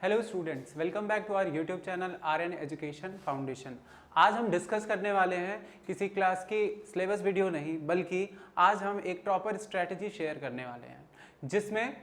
Hello students, welcome back to our YouTube channel Aryan education foundation. आज हम discuss करने वाले हैं किसी क्लास की सिलेबस वीडियो नहीं, बल्कि आज हम एक टॉपर स्ट्रेटजी शेयर करने वाले हैं, जिसमें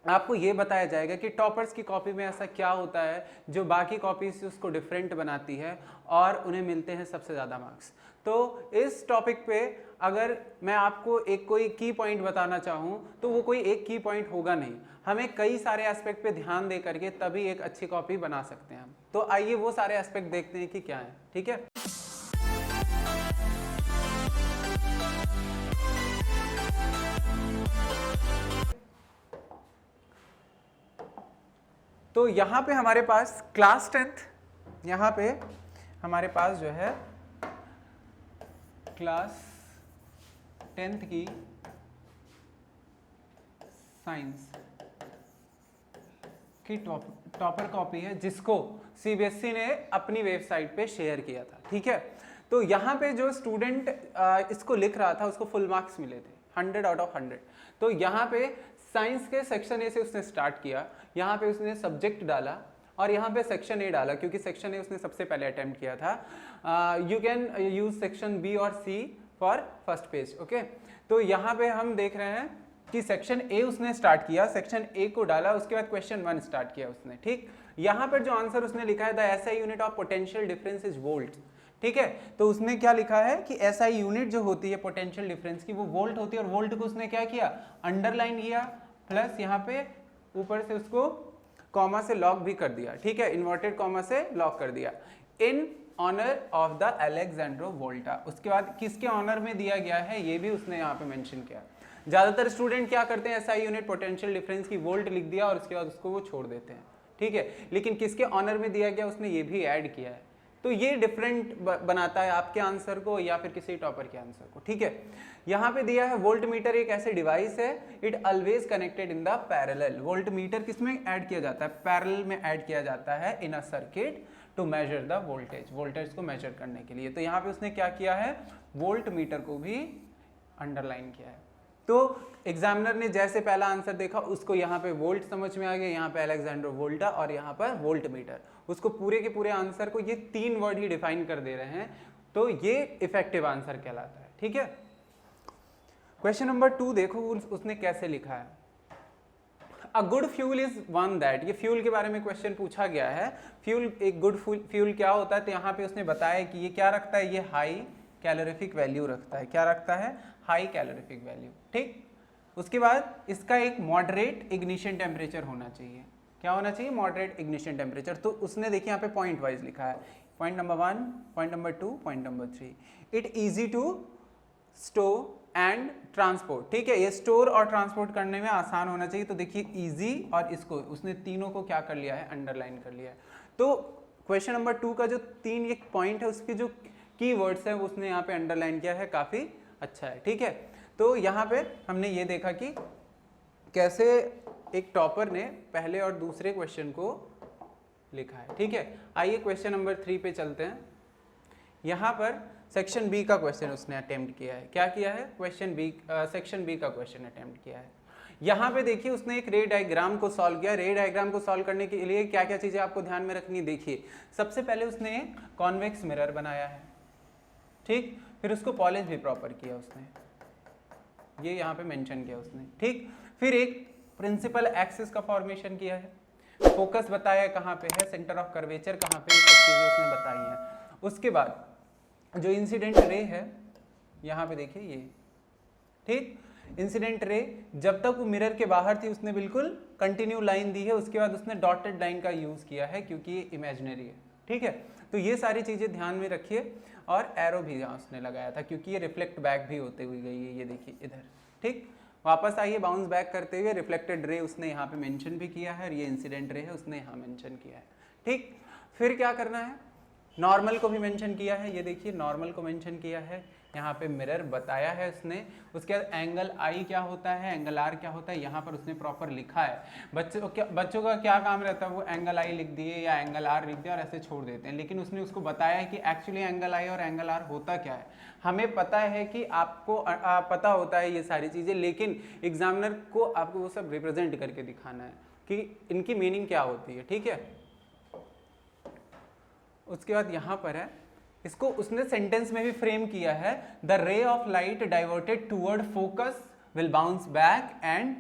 आपको ये बताया जाएगा कि टॉपर्स की कॉपी में ऐसा क्या होता है जो बाकी कॉपी से उसको डिफरेंट बनाती है और उन्हें मिलते हैं सबसे ज़्यादा मार्क्स। तो इस टॉपिक पे अगर मैं आपको एक कोई की पॉइंट बताना चाहूँ तो वो कोई एक की पॉइंट होगा नहीं, हमें कई सारे एस्पेक्ट पे ध्यान दे करके तभी एक अच्छी कॉपी बना सकते हैं हम। तो आइए वो सारे एस्पेक्ट देखते हैं कि क्या है। ठीक है, तो यहाँ पे हमारे पास क्लास 10th, यहाँ पे हमारे पास जो है क्लास 10th की साइंस की टॉपर कॉपी है, जिसको सीबीएसई ने अपनी वेबसाइट पे शेयर किया था। ठीक है, तो यहाँ पे जो स्टूडेंट इसको लिख रहा था उसको फुल मार्क्स मिले थे 100 आउट ऑफ 100। तो यहाँ पे साइंस के सेक्शन ए से उसने स्टार्ट किया, यहाँ पे उसने सब्जेक्ट डाला और यहाँ पे सेक्शन ए डाला, क्योंकि सेक्शन ए उसने सबसे पहले अटेम्प्ट किया था। You can use section B और C for first page. Okay, तो यहाँ पे हम देख रहे हैं कि सेक्शन ए उसने स्टार्ट किया, सेक्शन ए को डाला, उसके बाद क्वेश्चन 1 स्टार्ट किया उसने। ठीक, यहाँ पर जो आंसर उसने लिखा है the SI unit of potential difference is volt. ठीक है, तो उसने क्या लिखा है कि एसआई यूनिट जो होती है पोटेंशियल डिफरेंस की वो वोल्ट होती है, और वोल्ट को उसने क्या किया, अंडरलाइन किया, प्लस यहाँ पे ऊपर से उसको कॉमा से लॉक भी कर दिया। ठीक है, इन्वर्टेड कॉमा से लॉक कर दिया, इन ऑनर ऑफ द अलेक्जेंड्रो वोल्टा। उसके बाद किसके ऑनर में दिया गया है ये भी उसने यहाँ पे मेंशन किया। ज्यादातर स्टूडेंट क्या करते हैं, एसआई यूनिट पोटेंशियल डिफरेंस की वोल्ट लिख दिया और उसके बाद उसको वो छोड़ देते हैं। ठीक है, लेकिन किसके ऑनर में दिया गया उसने ये भी ऐड किया है, तो ये डिफरेंट बनाता है आपके आंसर को या फिर किसी टॉपर के आंसर को। ठीक है, यहाँ पे दिया है वोल्ट मीटर एक ऐसे डिवाइस है, it always connected in the parallel. Volt meter किसमें ऐड किया जाता है, पैरेलल में ऐड किया जाता है in a circuit to measure the voltage, voltage को मेजर करने के लिए। तो यहाँ पे उसने क्या किया है, वोल्ट मीटर को भी अंडरलाइन किया है। तो एग्जामिनर ने जैसे पहला आंसर देखा उसको यहाँ पे वोल्ट समझ में आ गया, यहाँ पे अलेक्जेंड्रो वोल्टा और यहाँ पर वोल्ट मीटर, उसको पूरे के पूरे आंसर को ये 3 वर्ड ही डिफाइन कर दे रहे हैं, तो ये इफेक्टिव आंसर कहलाता है। ठीक है, क्वेश्चन नंबर 2 देखो उसने कैसे लिखा है। A good fuel is one that, ये फ्यूल के बारे में क्वेश्चन पूछा गया है। फ्यूल, एक गुड फ्यूल क्या होता है, तो यहाँ पे उसने बताया कि ये क्या रखता है, ये हाई कैलोरीफिक वैल्यू रखता है। क्या रखता है, हाई कैलोरीफिक वैल्यू। ठीक, उसके बाद इसका एक मॉडरेट इग्निशन टेम्परेचर होना चाहिए। क्या होना चाहिए, मॉडरेट इग्निशन टेम्परेचर। तो उसने देखिए यहाँ पे पॉइंट वाइज लिखा है, point number 1, point number 2, point number 3। It easy to store and transport. ठीक है, ये स्टोर और ट्रांसपोर्ट करने में आसान होना चाहिए। तो देखिए इजी और इसको उसने तीनों को क्या कर लिया है, अंडरलाइन कर लिया है। तो क्वेश्चन नंबर 2 का जो 3 एक पॉइंट है उसके जो की वर्ड्स है उसने यहाँ पे अंडरलाइन किया है, काफी अच्छा है। ठीक है, तो यहाँ पे हमने ये देखा कि कैसे एक टॉपर ने पहले और दूसरे क्वेश्चन को लिखा है। ठीक है, आइए क्वेश्चन नंबर 3 पे चलते हैं। यहाँ पर सेक्शन बी का क्वेश्चन उसने अटेम्प्ट किया है। क्या किया है, क्वेश्चन बी, सेक्शन बी का क्वेश्चन अटेम्प्ट किया है। यहाँ पे देखिए उसने एक रे डायग्राम को सॉल्व किया। रे डायग्राम को सॉल्व करने के लिए क्या क्या चीजें आपको ध्यान में रखनी, देखिए सबसे पहले उसने कॉन्वेक्स मिरर बनाया है। ठीक, फिर उसको पॉलिश भी प्रॉपर किया उसने, ये यहाँ पे मेंशन किया उसने। ठीक, फिर एक प्रिंसिपल एक्सिस का फॉर्मेशन किया है, फोकस बताया कहाँ पे है, सेंटर ऑफ कर्वेचर कहाँ पे, ये सब चीजें उसने बताई हैं। उसके बाद जो इंसिडेंट रे है यहाँ पे देखिए ये, ठीक, इंसिडेंट रे जब तक वो मिरर के बाहर थी उसने बिल्कुल कंटिन्यू लाइन दी है, उसके बाद उसने डॉटेड लाइन का यूज किया है क्योंकि ये इमेजिनरी है। ठीक है, तो ये सारी चीजें ध्यान में रखिए, और एरो भी यहाँ उसने लगाया था क्योंकि ये रिफ्लेक्ट बैक भी होते हुए गई है, ये देखिए इधर। ठीक, वापस आइए बाउंस बैक करते हुए, रिफ्लेक्टेड रे उसने यहाँ पे मेंशन भी किया है और ये इंसिडेंट रे है उसने यहाँ मेंशन किया है। ठीक, फिर क्या करना है, नॉर्मल को भी मेंशन किया है, ये देखिए नॉर्मल को मेंशन किया है, यहाँ पे मिरर बताया है उसने। उसके बाद एंगल आई क्या होता है, एंगल आर क्या होता है, यहाँ पर उसने प्रॉपर लिखा है। बच्चों का क्या काम रहता है, वो एंगल आई लिख दिए या एंगल आर लिख दिया और ऐसे छोड़ देते हैं, लेकिन उसने उसको बताया है कि एक्चुअली एंगल आई और एंगल आर होता क्या है। हमें पता है कि आपको पता होता है ये सारी चीजें, लेकिन एग्जामिनर को आपको वो सब रिप्रेजेंट करके दिखाना है। कि इनकी मीनिंग क्या होती है, ठीक है। उसके बाद यहां पर है, इसको उसने सेंटेंस में भी फ्रेम किया है, the ray of light diverted toward focus will bounce back and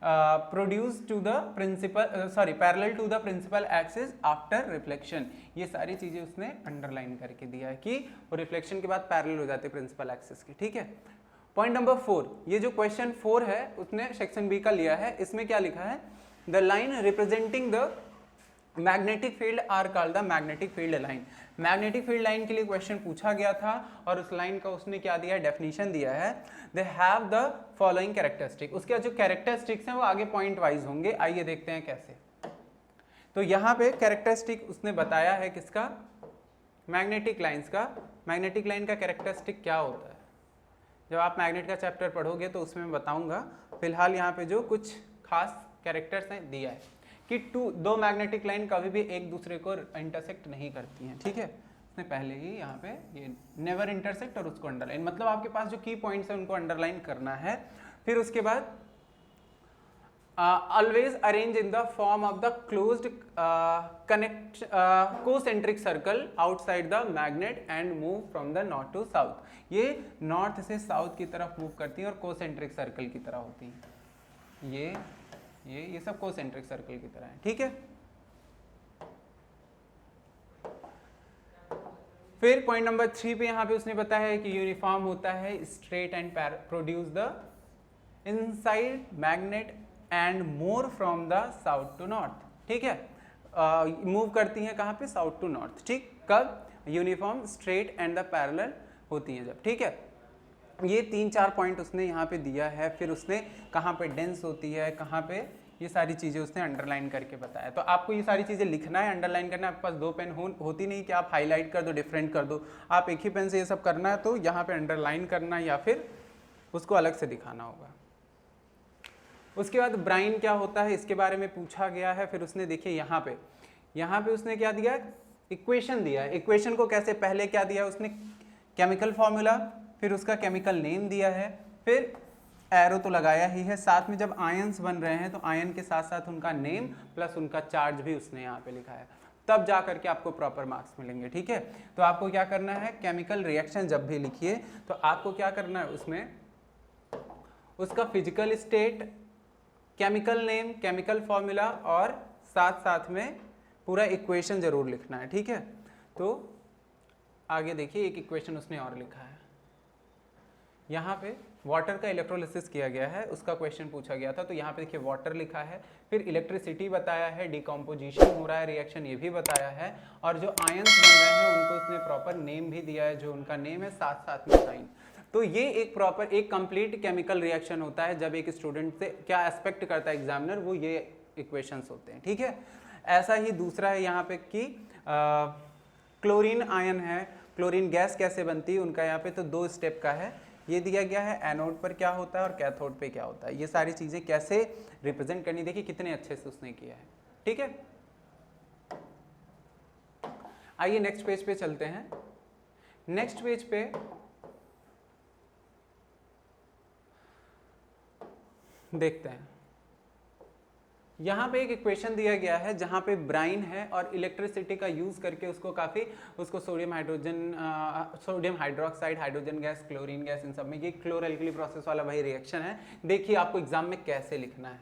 produce to the principal parallel to the principal axis after reflection. ये सारी चीजें उसने अंडरलाइन करके दिया है कि वो रिफ्लेक्शन के बाद पैरेलल हो जाते हैं प्रिंसिपल एक्सिस के, ठीक है। पॉइंट नंबर 4, ये जो क्वेश्चन 4 है उसने सेक्शन बी का लिया है। इसमें क्या लिखा है, the line representing the magnetic field are called the magnetic field line. Magnetic field line के लिए क्वेश्चन पूछा गया था और उस लाइन का उसने क्या दिया है, डेफिनेशन दिया है, they have the following characteristic. उसके जो कैरेक्टरिस्टिक्स हैं वो आगे पॉइंट वाइज होंगे, आइए देखते हैं कैसे। तो यहाँ पे कैरेक्टरिस्टिक उसने बताया है किसका, मैग्नेटिक लाइंस का। मैग्नेटिक लाइन का कैरेक्टरिस्टिक क्या होता है, जब आप मैग्नेट का चैप्टर पढ़ोगे तो उसमें बताऊंगा। फिलहाल यहाँ पे जो कुछ खास कैरेक्टर्स हैं दिया है कि दो मैग्नेटिक लाइन कभी भी एक दूसरे को इंटरसेक्ट नहीं करती हैं, ठीक है। उसने पहले ही यहाँ पे ये नेवर इंटरसेक्ट और उसको अंडरलाइन, मतलब आपके पास जो की पॉइंट्स हैं उनको अंडरलाइन करना है। फिर उसके बाद always arrange in the form of the closed concentric circle outside the magnet and move from the north to south। ये नॉर्थ से साउथ की तरफ मूव करती हैं और कोसेंट्रिक सर्कल की तरह होती हैं। ये सब कोसेंट्रिक सर्कल की तरह है, ठीक है। फिर पॉइंट नंबर 3 पे यहाँ पे उसने बताया है कि यूनिफॉर्म होता है, straight and produce the inside magnet and more from the south to north, ठीक है। मूव करती हैं कहाँ पे, साउथ टू नॉर्थ, ठीक। कब, uniform, straight and the parallel होती हैं जब, ठीक है। ये 3-4 पॉइंट उसने यहाँ पे दिया है। फिर उसने कहाँ पे डेंस होती है, कहाँ पे, ये सारी चीज़ें उसने अंडरलाइन करके बताया। तो आपको ये सारी चीज़ें लिखना है, अंडरलाइन करना है। आपके पास 2 पेन होती नहीं कि आप हाईलाइट कर दो, डिफरेंट कर दो। आप एक ही पेन से ये सब करना है, तो यहाँ पे अंडरलाइन करना या फिर उसको अलग से दिखाना होगा। उसके बाद ब्राइन क्या होता है इसके बारे में पूछा गया है। फिर उसने देखिए यहाँ पे उसने क्या दिया, इक्वेशन दिया है। इक्वेशन को कैसे, पहले क्या दिया उसने, केमिकल फॉर्मूला, फिर उसका केमिकल नेम दिया है, फिर एरो तो लगाया ही है, साथ में जब आयंस बन रहे हैं तो आयन के साथ साथ उनका नेम प्लस उनका चार्ज भी उसने यहाँ पे लिखा है, तब जा करके आपको प्रॉपर मार्क्स मिलेंगे, ठीक है। तो आपको क्या करना है, केमिकल रिएक्शन जब भी लिखिए तो आपको क्या करना है, उसमें उसका physical state, chemical name, chemical formula और साथ साथ में पूरा इक्वेशन जरूर लिखना है, ठीक है। तो आगे देखिए एक इक्वेशन उसने और लिखा है। यहाँ पे वाटर का इलेक्ट्रोलिसिस किया गया है, उसका क्वेश्चन पूछा गया था। तो यहाँ पे देखिए वाटर लिखा है, फिर इलेक्ट्रिसिटी बताया है, डिकम्पोजिशन हो रहा है, रिएक्शन ये भी बताया है, और जो आयंस बन रहे हैं उनको उसने प्रॉपर नेम भी दिया है, जो उनका नेम है, साथ साथ में साइन। तो ये एक प्रॉपर एक कंप्लीट केमिकल रिएक्शन होता है। जब एक स्टूडेंट से क्या एक्सपेक्ट करता है एग्जामिनर, वो ये इक्वेशंस होते हैं, ठीक है। ऐसा ही दूसरा है यहाँ पे कि क्लोरीन आयन है, क्लोरीन गैस कैसे बनती है उनका, यहाँ पे तो 2 स्टेप का है, ये दिया गया है, एनोड पर क्या होता है और कैथोड पे क्या होता है, ये सारी चीजें कैसे रिप्रेजेंट करनी, देखिए कितने अच्छे से उसने किया है, ठीक है। आइए नेक्स्ट पेज पे चलते हैं। नेक्स्ट पेज पे देखते हैं, यहाँ पे एक इक्वेशन दिया गया है जहाँ पे ब्राइन है और इलेक्ट्रिसिटी का यूज करके उसको sodium hydroxide, hydrogen gas, chlorine gas, इन सब में ये क्लोरल्कली प्रोसेस वाला वही रिएक्शन है। देखिए आपको एग्जाम में कैसे लिखना है,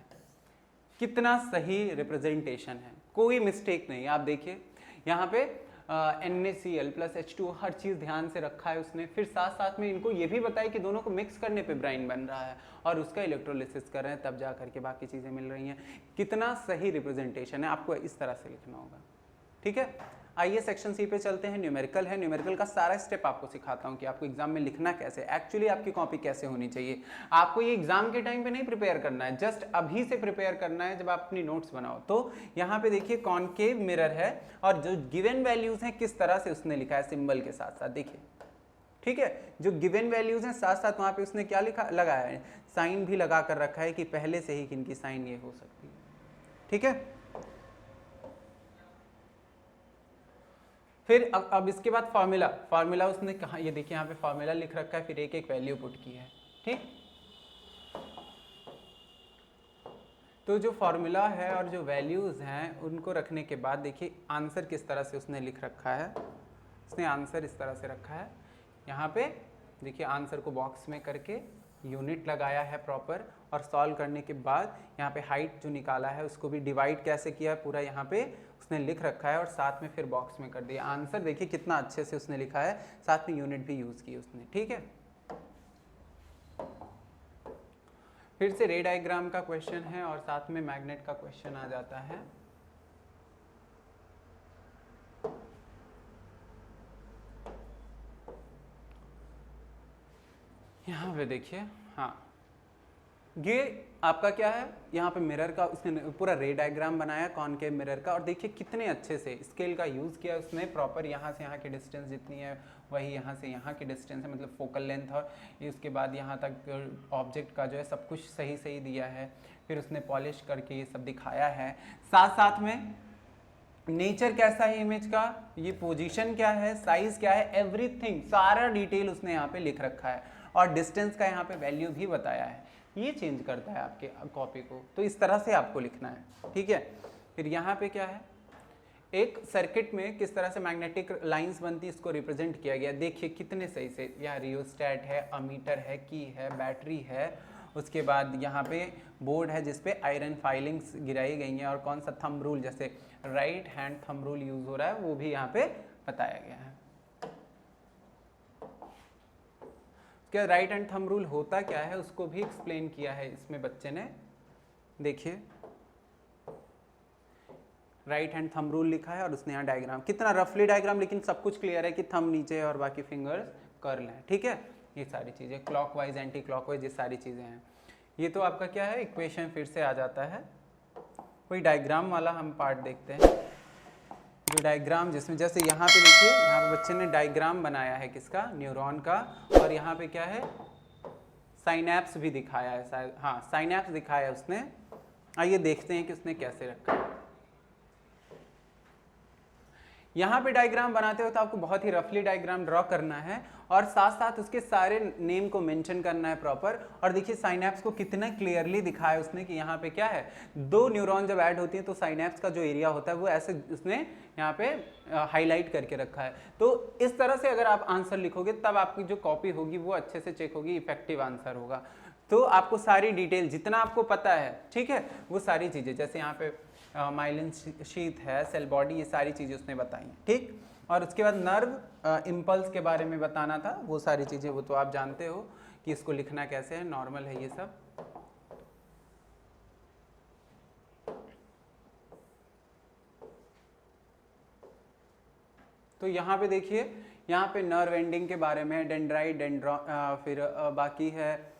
कितना सही रिप्रेजेंटेशन है, कोई मिस्टेक नहीं। आप देखिए यहाँ पे NaCl + H2O हर चीज ध्यान से रखा है उसने। फिर साथ साथ में इनको ये भी बताया कि दोनों को मिक्स करने पे ब्राइन बन रहा है और उसका इलेक्ट्रोलिसिस कर रहे हैं, तब जा करके बाकी चीजें मिल रही हैं। कितना सही रिप्रेजेंटेशन है, आपको इस तरह से लिखना होगा, ठीक है। आइए सेक्शन सी पे चलते हैं। न्यूमेरिकल है, न्यूमेरिकल का सारा स्टेप आपको सिखाता हूँ कि आपको एग्जाम में लिखना कैसे, एक्चुअली आपकी कॉपी कैसे होनी चाहिए। आपको ये एग्जाम के टाइम पे नहीं प्रिपेयर करना है, जस्ट अभी से प्रिपेयर करना है जब आप अपनी नोट्स बनाओ। तो यहाँ पे देखिए कॉनकेव मिरर है और जो गिवन वैल्यूज हैं किस तरह से उसने लिखा है सिंबल के साथ साथ, देखिए, ठीक है। जो गिवन वैल्यूज हैं साथ साथ वहाँ पे उसने क्या लिखा, लगाया है, साइन भी लगा कर रखा है कि पहले से ही किनकी साइन ये हो सकती है, ठीक है। फिर अब इसके बाद फार्मूला उसने कहा, ये देखिए यहाँ पे फार्मूला लिख रखा है, फिर एक एक वैल्यू पुट की है, ठीक। तो जो फॉर्मूला है और जो वैल्यूज़ हैं उनको रखने के बाद देखिए आंसर किस तरह से उसने लिख रखा है। उसने आंसर इस तरह से रखा है, यहाँ पे देखिए आंसर को बॉक्स में करके यूनिट लगाया है प्रॉपर, और सॉल्व करने के बाद यहाँ पे हाइट जो निकाला है उसको भी डिवाइड कैसे किया है पूरा यहाँ पे उसने लिख रखा है, और साथ में फिर बॉक्स में कर दिया। आंसर देखिए कितना अच्छे से उसने लिखा है, साथ में यूनिट भी यूज़ की उसने। ठीक है, फिर से रे डायग्राम का क्वेश्चन है और साथ में मैग्नेट का क्वेश्चन आ जाता है। यहाँ पे देखिए, हाँ ये आपका क्या है, यहाँ पे मिरर का उसने पूरा रे डायग्राम बनाया कॉनकेव मिरर का, और देखिए कितने अच्छे से स्केल का यूज़ किया उसने प्रॉपर। यहाँ से यहाँ की डिस्टेंस जितनी है वही यहाँ से यहाँ की डिस्टेंस है, मतलब फोकल लेंथ, और उसके बाद यहाँ तक ऑब्जेक्ट का जो है सब कुछ सही सही दिया है। फिर उसने पॉलिश करके ये सब दिखाया है, साथ साथ में नेचर कैसा है इमेज का, ये पोजीशन क्या है, साइज क्या है, एवरीथिंग सारा डिटेल उसने यहाँ पे लिख रखा है, और डिस्टेंस का यहाँ पे वैल्यू भी बताया है। ये चेंज करता है आपके कॉपी को, तो इस तरह से आपको लिखना है। ठीक है, फिर यहाँ पे क्या है, एक सर्किट में किस तरह से मैग्नेटिक लाइंस बनती है इसको रिप्रेजेंट किया गया। देखिए कितने सही से, यहाँ रियोस्टैट है, अमीटर है, की है, बैटरी है, उसके बाद यहाँ पे बोर्ड है जिसपे आयरन फाइलिंग्स गिराई गई हैं, और कौन सा थंब रूल, जैसे right hand thumb rule use हो रहा है वो भी यहाँ पे बताया गया है। क्या राइट हैंड थंब रूल होता क्या है उसको भी एक्सप्लेन किया है इसमें बच्चे ने। देखिए राइट हैंड थंब रूल लिखा है, और उसने यहाँ डायग्राम, कितना रफली डायग्राम, लेकिन सब कुछ क्लियर है कि थंब नीचे है और बाकी फिंगर्स कर्ल है। ठीक है, ये सारी चीज़ें क्लॉकवाइज एंटी क्लॉकवाइज ये सारी चीज़ें हैं। ये तो आपका क्या है, इक्वेशन फिर से आ जाता है। कोई डायग्राम वाला हम पार्ट देखते हैं, जो डायग्राम जिसमें जैसे यहाँ पे देखिए, यहाँ पे बच्चे ने डायग्राम बनाया है किसका, न्यूरॉन का, और यहाँ पे क्या है, साइनैप्स भी दिखाया है शायद, हाँ साइनैप्स दिखाया है उसने। आइए देखते हैं कि उसने कैसे रखा है। यहाँ पे डायग्राम बनाते हो तो आपको बहुत ही रफली डायग्राम ड्रॉ करना है, और साथ साथ उसके सारे नेम को मेंशन करना है प्रॉपर। और देखिए साइनैप्स को कितना क्लियरली दिखाया उसने कि यहाँ पे क्या है, दो न्यूरॉन जब ऐड होती हैं तो साइनैप्स का जो एरिया होता है वो ऐसे उसने यहाँ पे हाईलाइट करके रखा है। तो इस तरह से अगर आप आंसर लिखोगे तब आपकी जो कॉपी होगी वो अच्छे से चेक होगी, इफेक्टिव आंसर होगा। तो आपको सारी डिटेल जितना आपको पता है, ठीक है, वो सारी चीज़ें, जैसे यहाँ पे माइलिन शीथ है, सेल बॉडी, ये सारी चीज़ें उसने बताई। ठीक, और उसके बाद नर्व इम्पल्स के बारे में बताना था, वो सारी चीज़ें वो तो आप जानते हो कि इसको लिखना कैसे है, नॉर्मल है ये सब। तो यहाँ पे देखिए, यहाँ पे नर्व एंडिंग के बारे में, डेंड्राइट, फिर बाकी है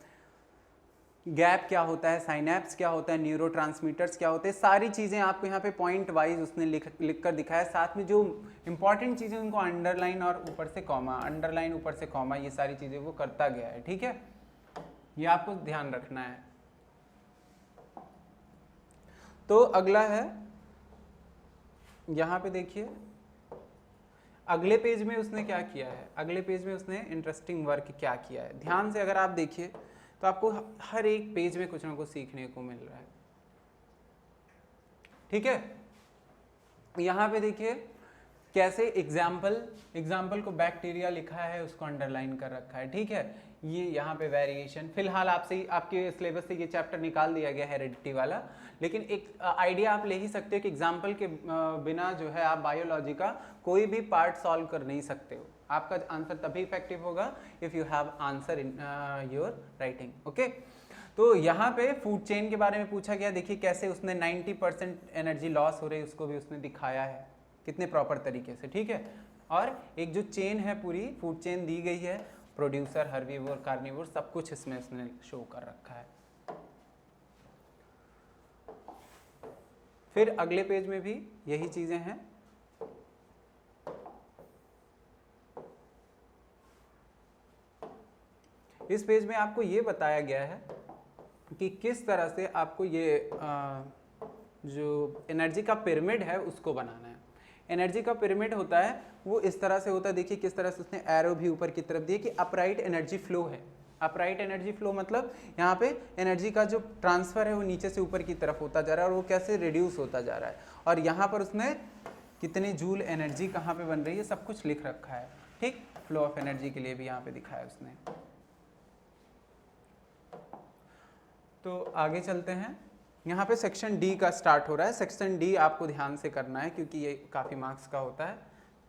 गैप क्या होता है, साइनैप्स क्या होता है, न्यूरोट्रांसमीटर्स क्या होते हैं, सारी चीज़ें आपको यहाँ पे पॉइंट वाइज उसने लिख कर दिखाया। साथ में जो इंपॉर्टेंट चीज़ें उनको अंडरलाइन और ऊपर से कॉमा, अंडरलाइन ऊपर से कॉमा, ये सारी चीज़ें वो करता गया है। ठीक है, ये आपको ध्यान रखना है। तो अगला है, यहाँ पे देखिए अगले पेज में उसने क्या किया है, अगले पेज में उसने इंटरेस्टिंग वर्क क्या किया है। ध्यान से अगर आप देखिए तो आपको हर एक पेज में कुछ ना कुछ सीखने को मिल रहा है। ठीक है, यहाँ पे देखिए कैसे एग्जाम्पल को बैक्टीरिया लिखा है, उसको अंडरलाइन कर रखा है। ठीक है, ये यहाँ पे वेरिएशन, फिलहाल आपके सिलेबस से ये चैप्टर निकाल दिया गया है हेरिडिटी वाला, लेकिन एक आइडिया आप ले ही सकते हो कि एग्जाम्पल के बिना जो है आप बायोलॉजी का कोई भी पार्ट सॉल्व कर नहीं सकते हो। आपका आंसर तभी इफेक्टिव होगा if you have answer in your writing. Okay, तो यहाँ पे फूड चेन के बारे में पूछा गया। देखिए कैसे उसने 90% एनर्जी लॉस हो रही है उसको भी उसने दिखाया है कितने प्रॉपर तरीके से। ठीक है, और एक जो चेन है पूरी फूड चेन दी गई है, प्रोड्यूसर, हर्बीवोर, कार्निवोर, सब कुछ इसमें उसने शो कर रखा है। फिर अगले पेज में भी यही चीजें हैं। इस पेज में आपको ये बताया गया है कि किस तरह से आपको ये जो एनर्जी का पिरामिड है उसको बनाना है। एनर्जी का पिरामिड होता है वो इस तरह से होता है। देखिए किस तरह से उसने एरो भी ऊपर की तरफ दिए कि अपराइट एनर्जी फ्लो है। अपराइट एनर्जी फ्लो मतलब यहाँ पे एनर्जी का जो ट्रांसफर है वो नीचे से ऊपर की तरफ होता जा रहा है और वो कैसे रिड्यूस होता जा रहा है, और यहाँ पर उसने कितने जूल एनर्जी कहाँ पे बन रही है सब कुछ लिख रखा है। ठीक, फ्लो ऑफ एनर्जी के लिए भी यहाँ पे दिखाया उसने। तो आगे चलते हैं, यहाँ पे सेक्शन डी का स्टार्ट हो रहा है। सेक्शन डी आपको ध्यान से करना है क्योंकि ये काफ़ी मार्क्स का होता है।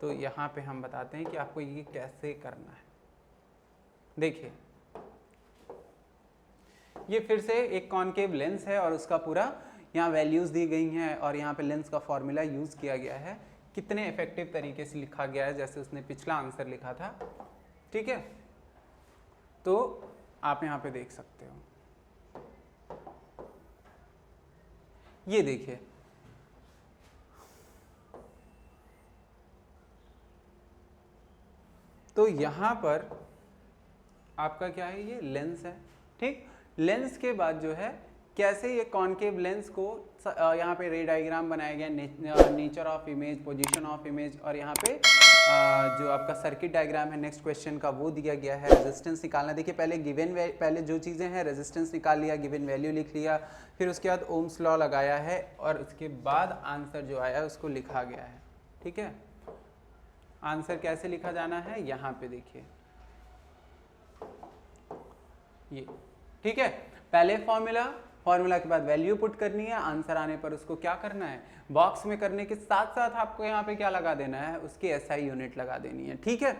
तो यहाँ पे हम बताते हैं कि आपको ये कैसे करना है। देखिए, ये फिर से एक कॉनकेव लेंस है और उसका पूरा यहाँ वैल्यूज़ दी गई हैं और यहाँ पे लेंस का फॉर्मूला यूज़ किया गया है, कितने इफेक्टिव तरीके से लिखा गया है जैसे उसने पिछला आंसर लिखा था। ठीक है, तो आप यहाँ पे देख सकते हो। ये देखिए, तो यहाँ पर आपका क्या है, ये लेंस है। ठीक, लेंस के बाद जो है कैसे ये कॉनकेव लेंस को यहाँ पे रे डायग्राम बनाया गया, nature of image, position of image, और यहाँ पे जो आपका सर्किट डायग्राम है नेक्स्ट क्वेश्चन का वो दिया गया है। रेजिस्टेंस निकालना, देखिए पहले पहले जो चीज़ें हैं रेजिस्टेंस निकाल लिया, गिवन वैल्यू लिख लिया, फिर उसके बाद ओम्स लॉ लगाया है और उसके बाद आंसर जो आया उसको लिखा गया है। ठीक है, आंसर कैसे लिखा जाना है यहाँ पे देखिए ये। ठीक है, पहले फॉर्मूला के बाद वैल्यू पुट करनी है, आंसर आने पर उसको क्या करना है, बॉक्स में करने के साथ साथ आपको यहाँ पे क्या लगा देना है, उसकी SI यूनिट लगा देनी है। ठीक है,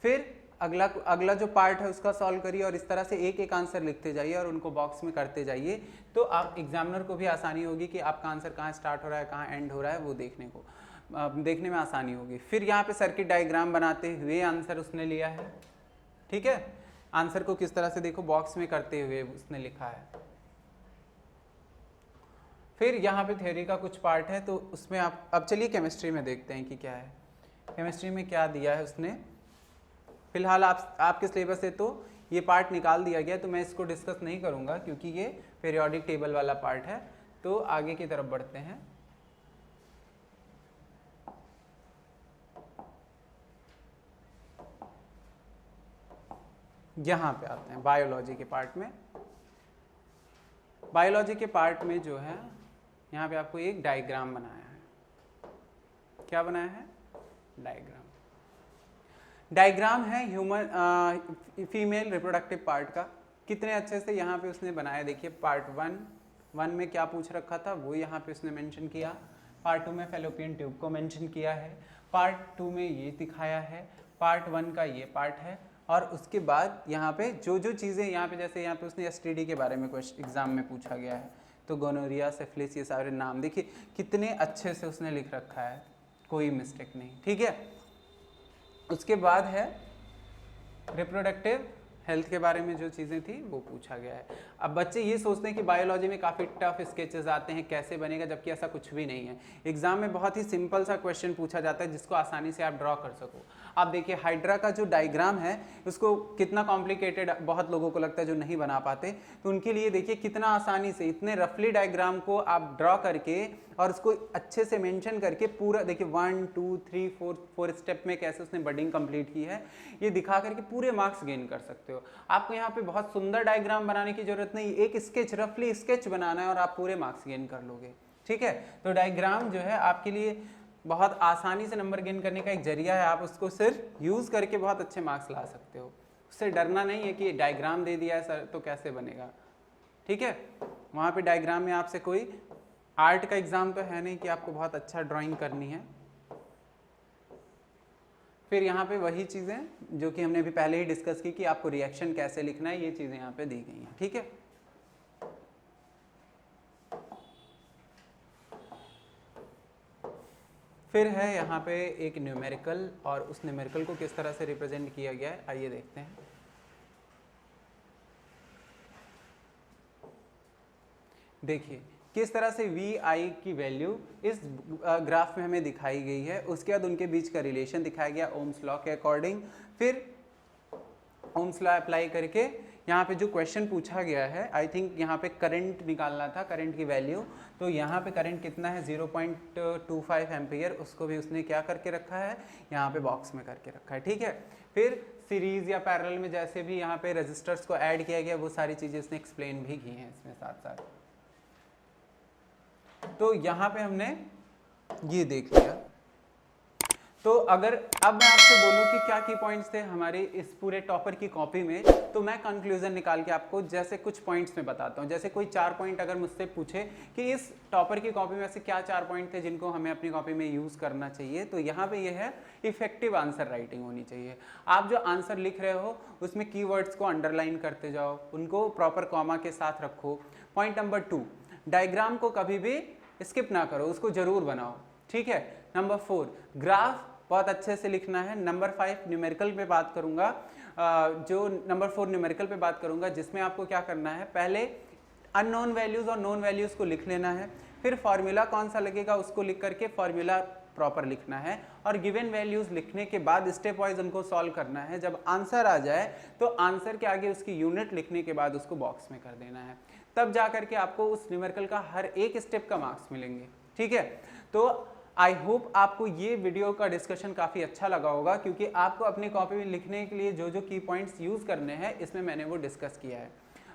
फिर अगला जो पार्ट है उसका सॉल्व करिए और इस तरह से एक एक आंसर लिखते जाइए और उनको बॉक्स में करते जाइए, तो आप एग्जामिनर को भी आसानी होगी कि आपका आंसर कहाँ स्टार्ट हो रहा है कहाँ एंड हो रहा है वो देखने में आसानी होगी। फिर यहाँ पे सर्किट डायग्राम बनाते हुए आंसर उसने लिया है। ठीक है, आंसर को किस तरह से देखो बॉक्स में करते हुए उसने लिखा है। फिर यहाँ पे थ्योरी का कुछ पार्ट है तो उसमें आप अब चलिए केमिस्ट्री में देखते हैं कि क्या है, केमिस्ट्री में क्या दिया है उसने। फिलहाल आपके सिलेबस से तो ये पार्ट निकाल दिया गया, तो मैं इसको डिस्कस नहीं करूँगा क्योंकि ये पीरियोडिक टेबल वाला पार्ट है। तो आगे की तरफ बढ़ते हैं। यहाँ पे आते हैं बायोलॉजी के पार्ट में। बायोलॉजी के पार्ट में जो है यहाँ पे आपको एक डायग्राम बनाया है। क्या बनाया है, डायग्राम है ह्यूमन फीमेल रिप्रोडक्टिव पार्ट का। कितने अच्छे से यहाँ पे उसने बनाया, देखिए पार्ट वन में क्या पूछ रखा था वो यहाँ पे उसने मेंशन किया, पार्ट 2 में फैलोपियन ट्यूब को मेंशन किया है, पार्ट 2 में ये दिखाया है, पार्ट 1 का ये पार्ट है, और उसके बाद यहाँ पे जो चीज़ें यहाँ पे जैसे यहाँ पे उसने STD के बारे में एग्जाम में पूछा गया है, तो गोनोरिया, सिफिलिस, ये सारे नाम देखिए कितने अच्छे से उसने लिख रखा है, कोई मिस्टेक नहीं। ठीक है, उसके बाद है रिप्रोडक्टिव हेल्थ के बारे में जो चीज़ें थी वो पूछा गया है। अब बच्चे ये सोचते हैं कि बायोलॉजी में काफ़ी टफ स्केचेस आते हैं, कैसे बनेगा, जबकि ऐसा कुछ भी नहीं है। एग्जाम में बहुत ही सिंपल सा क्वेश्चन पूछा जाता है जिसको आसानी से आप ड्रॉ कर सको। आप देखिए हाइड्रा का जो डायग्राम है उसको कितना कॉम्प्लिकेटेड बहुत लोगों को लगता है जो नहीं बना पाते, तो उनके लिए देखिए कितना आसानी से इतने रफली डायग्राम को आप ड्रॉ करके और उसको अच्छे से मेंशन करके पूरा देखिए 1 2 3 4 स्टेप में कैसे उसने बडिंग कंप्लीट की है, ये दिखा करके पूरे मार्क्स गेन कर सकते हो। आपको यहाँ पे बहुत सुंदर डायग्राम बनाने की जरूरत नहीं, एक स्केच रफली स्केच बनाना है और आप पूरे मार्क्स गेन कर लोगे। ठीक है, तो डायग्राम जो है आपके लिए बहुत आसानी से नंबर गेन करने का एक जरिया है, आप उसको सिर्फ यूज़ करके बहुत अच्छे मार्क्स ला सकते हो। उससे डरना नहीं है कि डायग्राम दे दिया है सर तो कैसे बनेगा। ठीक है, वहाँ पे डायग्राम में आपसे कोई आर्ट का एग्जाम तो है नहीं कि आपको बहुत अच्छा ड्राइंग करनी है। फिर यहाँ पे वही चीज़ें जो कि हमने अभी पहले ही डिस्कस की कि आपको रिएक्शन कैसे लिखना है, ये चीज़ें यहाँ पे दी गई हैं। ठीक है, फिर है यहाँ पे एक न्यूमेरिकल, और उस न्यूमेरिकल को किस तरह से रिप्रेजेंट किया गया है आइए देखते हैं। देखिए किस तरह से VI की वैल्यू इस ग्राफ में हमें दिखाई गई है, उसके बाद उनके बीच का रिलेशन दिखाया गया ओम्स लॉ के अकॉर्डिंग। फिर ओम्स लॉ अप्लाई करके यहाँ पे जो क्वेश्चन पूछा गया है, आई थिंक यहाँ पे करंट निकालना था, करंट की वैल्यू, तो यहाँ पे करंट कितना है 0.25 एम्पियर, उसको भी उसने क्या करके रखा है, यहाँ पे बॉक्स में करके रखा है, ठीक है। फिर सीरीज या पैरेलल में जैसे भी यहाँ पे रेजिस्टर्स को ऐड किया गया वो सारी चीज़ें उसने एक्सप्लेन भी की हैं इसमें साथ साथ। तो यहाँ पे हमने ये देख लिया। तो अगर अब मैं आपसे बोलूं कि क्या की पॉइंट्स थे हमारे इस पूरे टॉपर की कॉपी में, तो मैं कंक्लूजन निकाल के आपको जैसे कुछ पॉइंट्स में बताता हूं। जैसे कोई 4 पॉइंट अगर मुझसे पूछे कि इस टॉपर की कॉपी में से क्या 4 पॉइंट थे जिनको हमें अपनी कॉपी में यूज करना चाहिए, तो यहाँ पे ये है इफेक्टिव आंसर राइटिंग होनी चाहिए। आप जो आंसर लिख रहे हो उसमें कीवर्ड्स को अंडरलाइन करते जाओ, उनको प्रॉपर कॉमा के साथ रखो। पॉइंट नंबर 2, डायग्राम को कभी भी स्किप ना करो, उसको जरूर बनाओ, ठीक है। नंबर 4, ग्राफ बहुत अच्छे से लिखना है। नंबर 5, न्यूमेरिकल पे बात करूंगा, जो नंबर 4 न्यूमेरिकल पे बात करूंगा, जिसमें आपको क्या करना है, पहले अननोन वैल्यूज और नोन वैल्यूज को लिख लेना है, फिर फॉर्मूला कौन सा लगेगा उसको लिख करके फॉर्मूला प्रॉपर लिखना है, और गिवन वैल्यूज लिखने के बाद स्टेप वाइज उनको सॉल्व करना है। जब आंसर आ जाए तो आंसर के आगे उसकी यूनिट लिखने के बाद उसको बॉक्स में कर देना है, तब जा करके आपको उस न्यूमेरिकल का हर एक स्टेप का मार्क्स मिलेंगे, ठीक है। तो आई होप आपको ये वीडियो का डिस्कशन काफ़ी अच्छा लगा होगा, क्योंकि आपको अपनी कॉपी में लिखने के लिए जो जो की पॉइंट्स यूज़ करने हैं इसमें मैंने वो डिस्कस किया है।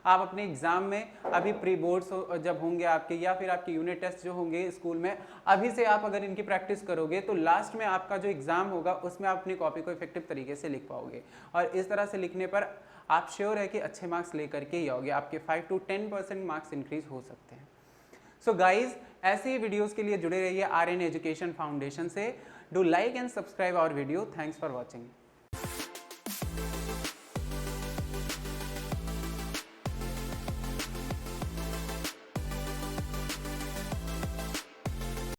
आप अपने एग्जाम में अभी प्री बोर्ड्स जब होंगे आपके, या फिर आपके यूनिट टेस्ट जो होंगे स्कूल में, अभी से आप अगर इनकी प्रैक्टिस करोगे तो लास्ट में आपका जो एग्जाम होगा उसमें आप अपनी कॉपी को इफेक्टिव तरीके से लिख पाओगे। और इस तरह से लिखने पर आप श्योर है कि अच्छे मार्क्स लेकर के ही आओगे, आपके 5 to 10% मार्क्स इंक्रीज हो सकते हैं। सो गाइज, ऐसे ही वीडियोस के लिए जुड़े रहिए आर्यन एजुकेशन फाउंडेशन से। Do like and subscribe our video. Thanks for watching.